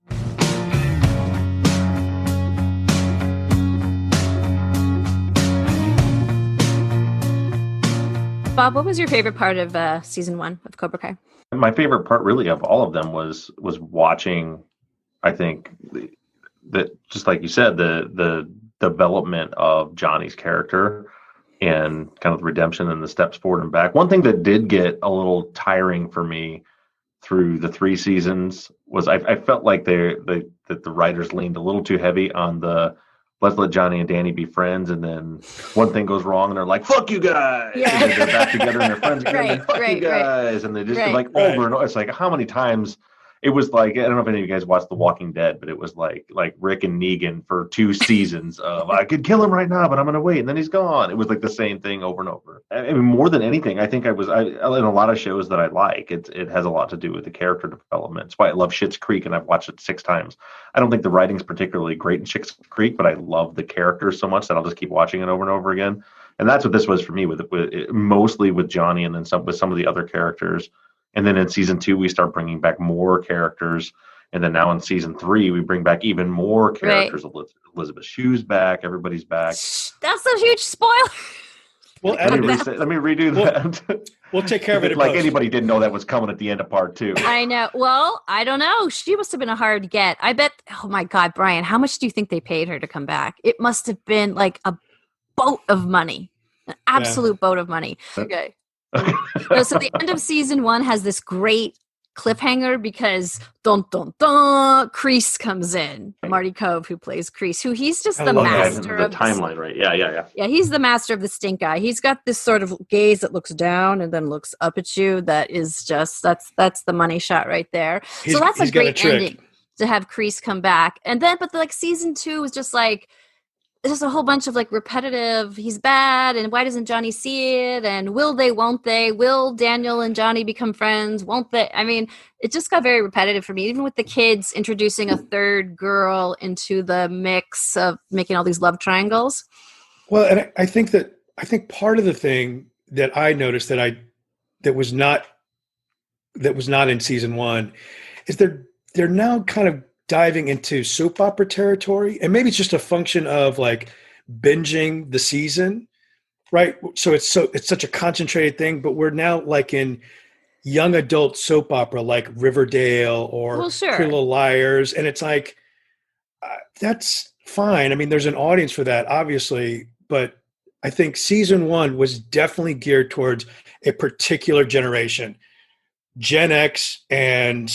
Bob, what was your favorite part of season 1 of Cobra Kai? My favorite part really of all of them was watching, I think, that just like you said, the development of Johnny's character and kind of the redemption and the steps forward and back. One thing that did get a little tiring for me through the 3 seasons was I felt like that the writers leaned a little too heavy on the let's let Johnny and Danny be friends, and then one thing goes wrong and they're like, fuck you guys, and then they're back together and they're friends again, and fuck you guys, and they just like over and over. It's like, how many times? It was like, I don't know if any of you guys watched The Walking Dead, but it was like Rick and Negan for 2 seasons of, I could kill him right now, but I'm going to wait, and then he's gone. It was like the same thing over and over. I mean, more than anything, I think in a lot of shows that I like, it has a lot to do with the character development. That's why I love Schitt's Creek, and I've watched it 6 times. I don't think the writing's particularly great in Schitt's Creek, but I love the characters so much that I'll just keep watching it over and over again. And that's what this was for me, with mostly with Johnny, and then with some of the other characters. And then in season 2, we start bringing back more characters. And then now in season 3, we bring back even more characters. Right. Elizabeth Shue's back. Everybody's back. That's a huge spoiler. Well, let me redo that. We'll take care of it. Like anybody didn't know that was coming at the end of part 2. I know. Well, I don't know. She must have been a hard get. I bet. Oh my God, Brian, how much do you think they paid her to come back? It must have been like a boat of money, an absolute boat of money. Okay. So the end of season 1 has this great cliffhanger because Kreese comes in. Marty Cove, who plays Kreese, who he's just the master of the timeline, right? Yeah. Yeah, he's the master of the stink eye. He's got this sort of gaze that looks down and then looks up at you. That is just that's the money shot right there. So that's a great ending to have Kreese come back. And then, but like season 2 was just like, it's just a whole bunch of like repetitive, he's bad, and why doesn't Johnny see it? And will they, won't they? Will Daniel and Johnny become friends? Won't they? I mean, it just got very repetitive for me, even with the kids introducing a third girl into the mix of making all these love triangles. Well, and I think part of the thing that I noticed that was not in season 1 is they're now kind of diving into soap opera territory, and maybe it's just a function of like binging the season, right? So it's such a concentrated thing, but we're now like in young adult soap opera like Riverdale or Pretty Little Liars, and it's like that's fine. I mean, there's an audience for that, obviously, but I think season 1 was definitely geared towards a particular generation, Gen X and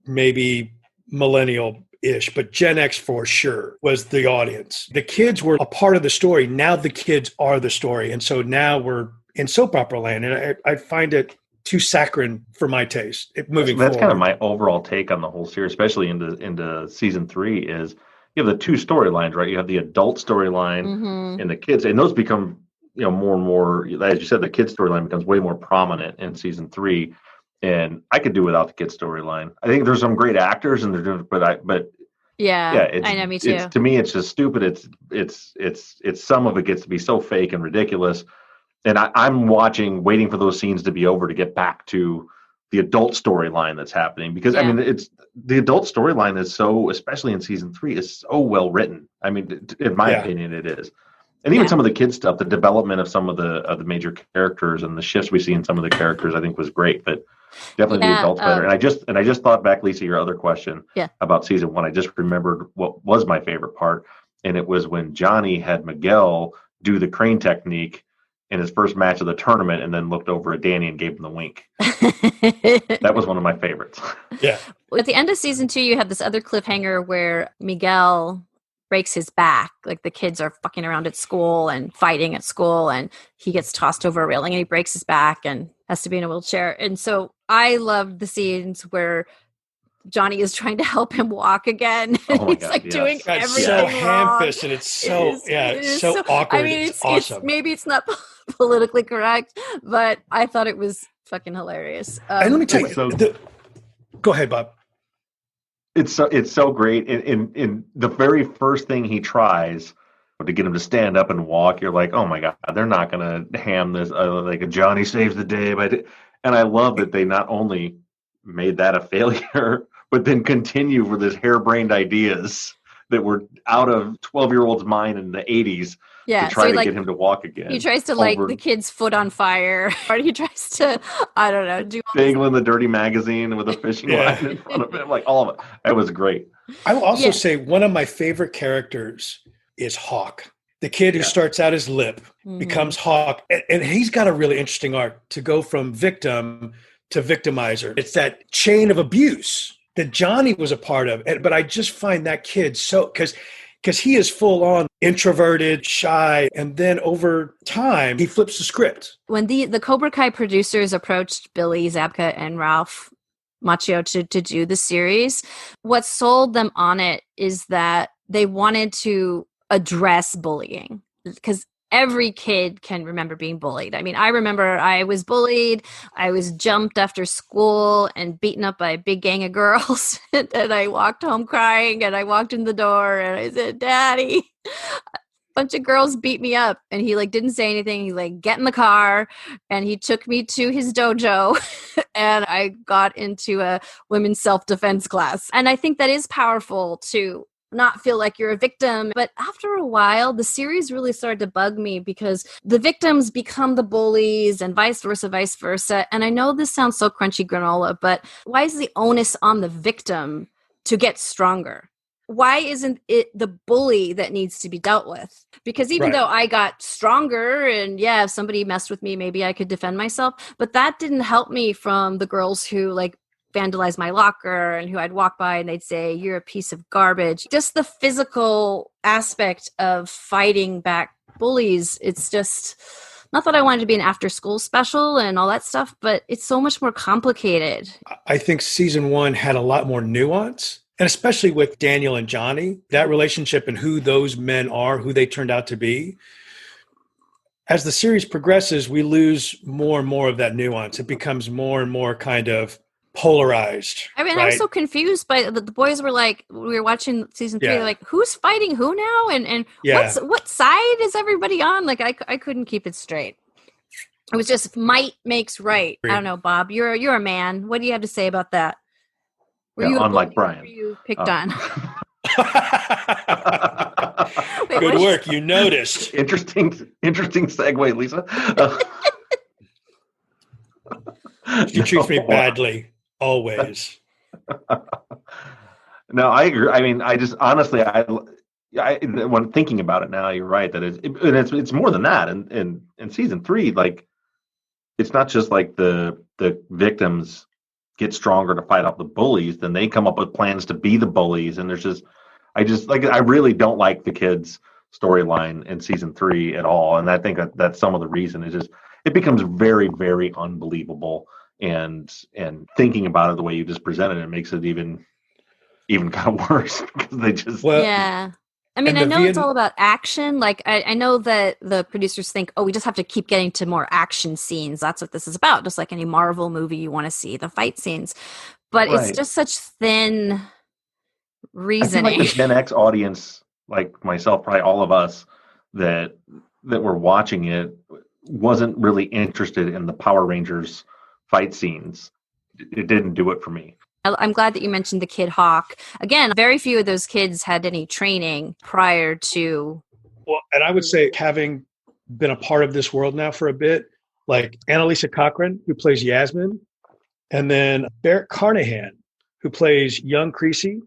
maybe millennial-ish, but Gen X for sure was the audience. The kids were a part of the story. Now the kids are the story. And so now we're in soap opera land, and I find it too saccharine for my taste. Moving That's forward, kind of my overall take on the whole series, especially into season 3. Is you have the two storylines, right? You have the adult storyline and the kids, and those become more and more. As you said, the kids storyline becomes way more prominent in season 3. And I could do without the kids storyline. I think there's some great actors, and they're doing, but yeah, I know, me too. To me, it's just stupid. It's some of it gets to be so fake and ridiculous. And I'm waiting for those scenes to be over to get back to the adult storyline that's happening. Because I mean, it's the adult storyline is so, especially in season 3, is so well written. I mean, in my opinion, it is. And even some of the kids stuff, the development of some of the major characters and the shifts we see in some of the characters, I think was great. But definitely the adults better. And I just thought back, Lisa, your other question about season 1. I just remembered what was my favorite part, and it was when Johnny had Miguel do the crane technique in his first match of the tournament, and then looked over at Danny and gave him the wink. That was one of my favorites. Yeah. At the end of season 2, you have this other cliffhanger where Miguel breaks his back. Like the kids are fucking around at school and fighting at school, and he gets tossed over a railing and he breaks his back and has to be in a wheelchair. And so I loved the scenes where Johnny is trying to help him walk again. And he's doing everything so wrong. ham-fisted, and it's so it's so awkward. I mean, it's awesome. Maybe it's not politically correct, but I thought it was fucking hilarious. And let me tell you, go ahead, Bob. It's so great. In the very first thing he tries to get him to stand up and walk, you're like, oh my God, they're not going to ham this like a Johnny saves the day. And I love that they not only made that a failure, but then continue with his harebrained ideas that were out of 12-year-old's mind in the 80s to try to get him to walk again. He tries to light the kid's foot on fire, or he tries to, I don't know, do dangling the dirty magazine with a fishing line in front of him, like all of it. That was great. I will also say one of my favorite characters is Hawk. The kid who starts out as Lip becomes Hawk, and he's got a really interesting arc to go from victim to victimizer. It's that chain of abuse that Johnny was a part of. But I just find that kid so, because he is full on introverted, shy, and then over time he flips the script. When the Cobra Kai producers approached Billy Zabka and Ralph Macchio to do the series, what sold them on it is that they wanted to address bullying, because every kid can remember being bullied. I mean, I remember I was bullied. I was jumped after school and beaten up by a big gang of girls. And I walked home crying, and I walked in the door and I said, Daddy, a bunch of girls beat me up. And he didn't say anything. He get in the car, and he took me to his dojo and I got into a women's self-defense class. And I think that is powerful to not feel like you're a victim. But after a while, the series really started to bug me, because the victims become the bullies and vice versa. And I know this sounds so crunchy granola, but why is the onus on the victim to get stronger? Why isn't it the bully that needs to be dealt with? Because even though I got stronger and if somebody messed with me, maybe I could defend myself, but that didn't help me from the girls who vandalize my locker and who I'd walk by and they'd say, you're a piece of garbage. Just the physical aspect of fighting back bullies. It's just not that I wanted to be an after school special and all that stuff, but it's so much more complicated. I think season 1 had a lot more nuance, and especially with Daniel and Johnny, that relationship and who those men are, who they turned out to be. As the series progresses, we lose more and more of that nuance. It becomes more and more kind of polarized. I mean, I was so confused by the boys were like, we were watching season 3, they're like, who's fighting who now? And what side is everybody on? I couldn't keep it straight. It was just might makes right. I don't know, Bob, you're a man. What do you have to say about that? Were you unlike Brian. Were you picked on? Wait, good work. You noticed. Interesting segue, Lisa. She treats me badly. Always. No, I agree. I mean, I just honestly, I when thinking about it now, you're right that it's more than that. And in season 3, it's not just the victims get stronger to fight off the bullies, then they come up with plans to be the bullies. And I really don't like the kids' storyline in season 3 at all. And I think that's some of the reason. Is just it becomes very, very unbelievable. And thinking about it the way you just presented it makes it even kind of worse because they just yeah. I mean, I know it's all about action. Like, I know that the producers think, oh, we just have to keep getting to more action scenes. That's what this is about. Just like any Marvel movie, you want to see the fight scenes. But it's just such thin reasoning. I feel like the Gen X audience, like myself, probably all of us that were watching it, wasn't really interested in the Power Rangers fight scenes. It didn't do it for me. I'm glad that you mentioned the Kid Hawk. Again, very few of those kids had any training prior to. Well, and I would say, having been a part of this world now for a bit, like Annalisa Cochran, who plays Yasmin, and then Barrett Carnahan, who plays young Creasy,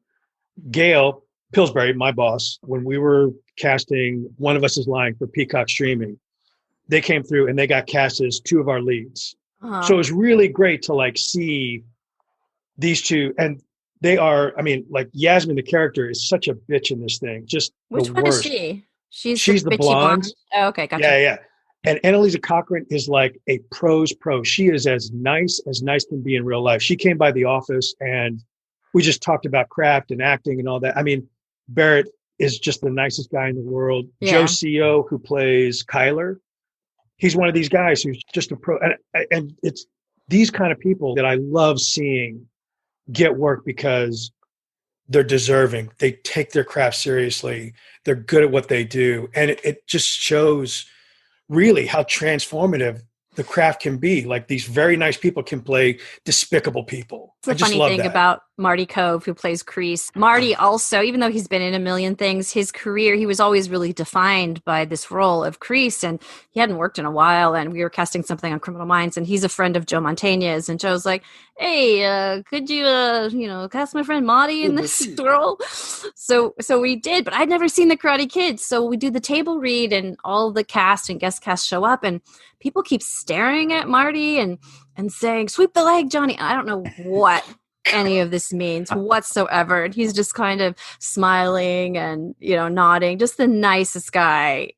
Gail Pillsbury, my boss, when we were casting One of Us is Lying for Peacock Streaming, they came through and they got cast as two of our leads. Uh-huh. So it was really great to like see these two, and they are, I mean, like Yasmin, the character, is such a bitch in this thing. Just which the one worst. Is she? She's the blonde. Oh, okay, gotcha. Yeah. And Annalisa Cochran is like a pro's pro. She is as nice can be in real life. She came by the office and we just talked about craft and acting and all that. I mean, Barrett is just the nicest guy in the world. Yeah. Joe CEO, who plays Kyler, he's one of these guys who's just a pro. And it's these kind of people that I love seeing get work because they're deserving. They take their craft seriously. They're good at what they do. And it just shows really how transformative the craft can be. Like, these very nice people can play despicable people. It's the funny thing about Marty Cove, who plays Kreese. Marty also, even though he's been in a million things, his career, he was always really defined by this role of Kreese, and he hadn't worked in a while, and we were casting something on Criminal Minds, and he's a friend of Joe Mantegna's, and Joe's like, hey, could you, cast my friend Marty in this role? So we did, but I'd never seen The Karate Kid, so we do the table read, and all the cast and guest cast show up, and people keep staring at Marty and saying, sweep the leg, Johnny. I don't know what any of this means whatsoever. And he's just kind of smiling and, nodding, just the nicest guy.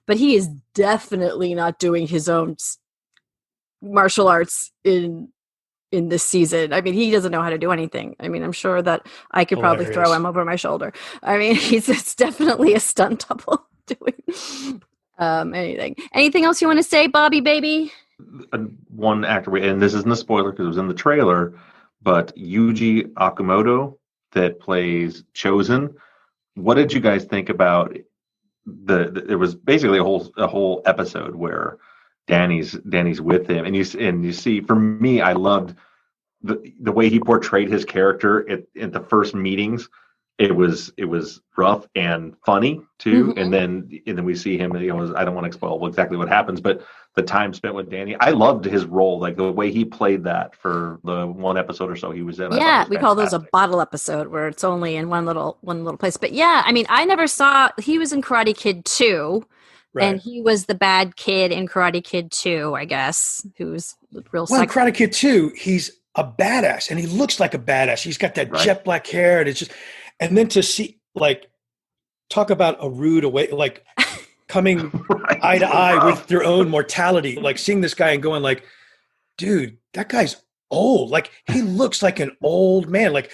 But he is definitely not doing his own martial arts in this season. I mean, he doesn't know how to do anything. I mean, I'm sure that I could probably throw him over my shoulder. I mean, it's definitely a stunt double doing anything else you want to say, Bobby baby? One actor, and this isn't a spoiler because it was in the trailer, but Yuji Okamoto that plays Chosen. What did you guys think about there was basically a whole episode where Danny's with him, and you see, for me, I loved the way he portrayed his character at the first meetings. It was rough and funny too, mm-hmm. and then we see him. I don't want to spoil exactly what happens, but the time spent with Danny, I loved his role, like the way he played that for the one episode or so he was in. Yeah, we call those a bottle episode, where it's only in one little place. But yeah, I mean, I never saw. He was in Karate Kid 2, right. And he was the bad kid in Karate Kid 2, I guess, who's real. Well, in Karate Kid 2, he's a badass, and he looks like a badass. He's got that jet black hair, and it's just. And then to see, like, talk about a rude away, like coming eye to eye with their own mortality, like seeing this guy and going like, dude, that guy's old. Like, he looks like an old man. Like,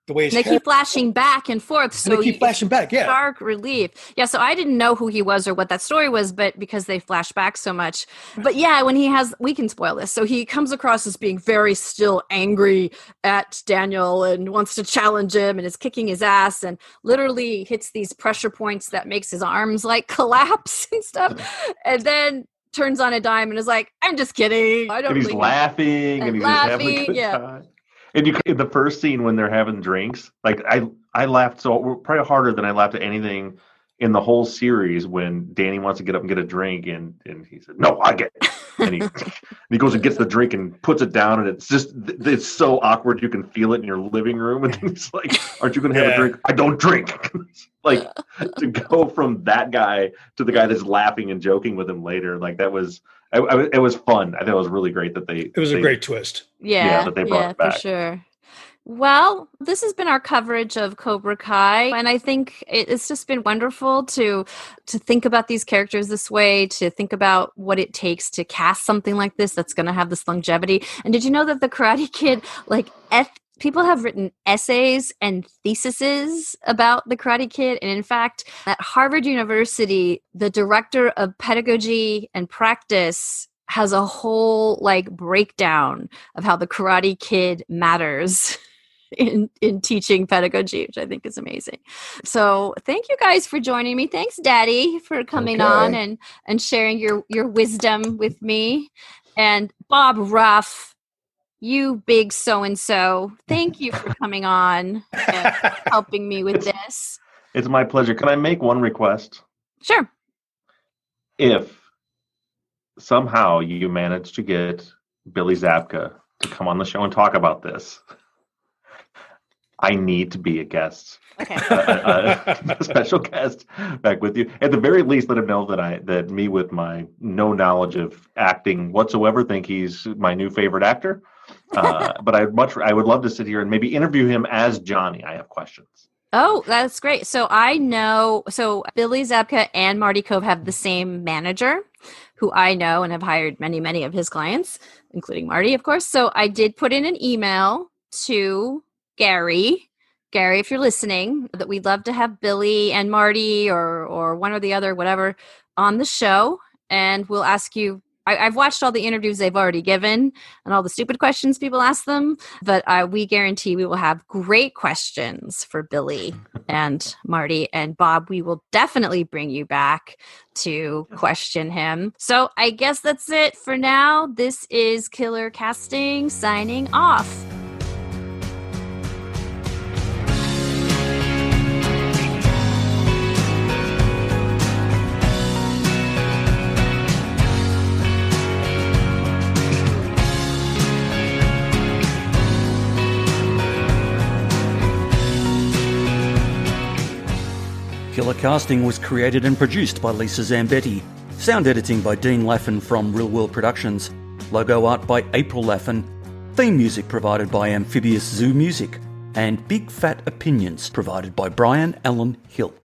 the way they keep flashing back and forth. So they keep flashing back, yeah. Stark relief. Yeah, so I didn't know who he was or what that story was, but because they flash back so much. But yeah, when we can spoil this. So he comes across as being very still angry at Daniel and wants to challenge him and is kicking his ass and literally hits these pressure points that makes his arms like collapse and stuff. And then turns on a dime and is like, I'm just kidding. I don't. And he's laughing and he's having a good time. And in the first scene when they're having drinks, like I laughed probably harder than I laughed at anything in the whole series when Danny wants to get up and get a drink and he said, no, I get it. And he goes and gets the drink and puts it down, and it's so awkward. You can feel it in your living room. And he's like, aren't you going to have a drink? I don't drink. Like, to go from that guy to the guy that's laughing and joking with him later, like that was, it was fun. I thought it was really great that it was a great twist. Yeah, that they brought it back. For sure. Well, this has been our coverage of Cobra Kai, and I think it's just been wonderful to think about these characters this way, to think about what it takes to cast something like this that's going to have this longevity. And did you know that the Karate Kid, people have written essays and theses about the Karate Kid, and in fact, at Harvard University, the director of pedagogy and practice has a whole breakdown of how the Karate Kid matters in teaching pedagogy, which I think is amazing. So thank you guys for joining me. Thanks, Daddy, for coming on and sharing your wisdom with me. And Bob Ruff, you big so-and-so, thank you for coming on and helping me with this. It's my pleasure. Can I make one request? Sure. If somehow you manage to get Billy Zabka to come on the show and talk about this, I need to be a guest. Okay. A special guest back with you. At the very least, let him know that me with my no knowledge of acting whatsoever think he's my new favorite actor. But I would love to sit here and maybe interview him as Johnny. I have questions. Oh, that's great. So Billy Zabka and Marty Kove have the same manager who I know and have hired many, many of his clients, including Marty, of course. So I did put in an email to Gary, if you're listening, that we'd love to have Billy and Marty or one or the other, whatever, on the show. And we'll ask you, I've watched all the interviews they've already given and all the stupid questions people ask them, but we guarantee we will have great questions for Billy and Marty and Bob. We will definitely bring you back to question him. So I guess that's it for now. This is Killer Casting signing off. Killer Casting was created and produced by Lisa Zambetti. Sound editing by Dean Laffin from Real World Productions. Logo art by April Laffin. Theme music provided by Amphibious Zoo Music. And Big Fat Opinions provided by Brian Allen Hill.